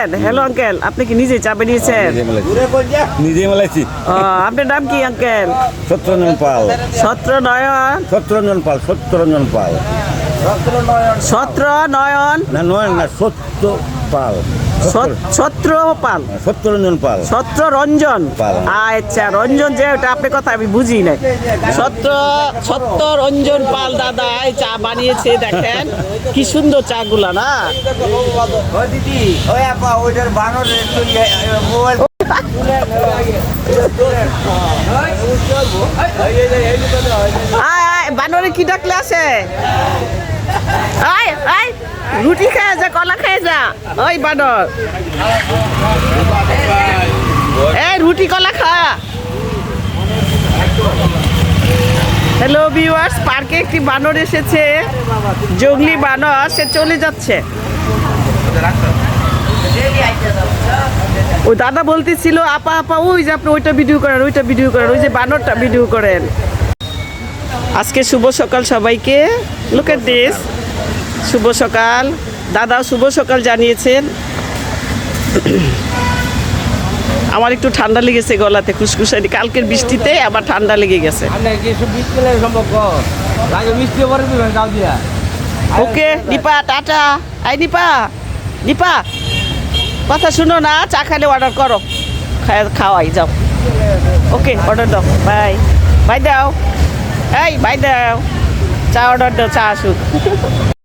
বানিয়েছেন? Hello uncle, আপনি কি নিজে চা বানিয়েছেন? নিজে মেলাইছি। আপনার নাম কি আঙ্কেল? সত্যরঞ্জন পাল। সত্রনয়ন। সত্যরঞ্জন পাল। সত্যরঞ্জন পাল। সত্রনয়ন না নয় না, সত্য পাল। সত্র পাল। সত্যরঞ্জন পাল। সত্যরঞ্জন পাল। আচ্ছা, রঞ্জন যে ওটা আপনার কথা আমি বুঝি নাই। সত্যরঞ্জন পাল দাদা এই চা বানিয়েছে, দেখেন কি সুন্দর চা গুলা না। দিদি ওই আপা ওইটার বানর মোবাইল আয় আয়, বানরে কি ডাকলে আসে? আয় আয়, রুটি খেয়ে যা, কলা খেয়ে যা। ওই বানর, এই রুটি কলা খা। হ্যালো ভিউয়ার্স, পার্কে একটি বানর এসেছে, জঙ্গলি বানর, সে চলে যাচ্ছে। ওই দাদা বলতেছিল আপা আপা ওই যে আপনি ওইটা ভিডিও করেন, ওইটা ভিডিও করেন, ওই যে বানরটা ভিডিও করেন। আজকে শুভ সকাল সবাইকে। লুক এট দিস, শুভ সকাল। দাদাও শুভ সকাল জানিয়েছেন। আমার একটু ঠান্ডা লেগেছে গলাতে, খুসখুসানি, কালকের বৃষ্টিতে আবার ঠান্ডা লেগে গেছে। ওকে নিপা, টাটা। আই নিপা, নিপা কথা শুনো না, চা খাইলে অর্ডার করো, খাওয়াই যাও। ওকে অর্ডার দাও, বাই বাই দাও, এই বাই দাও, চা অর্ডার দাও, চা আসুক।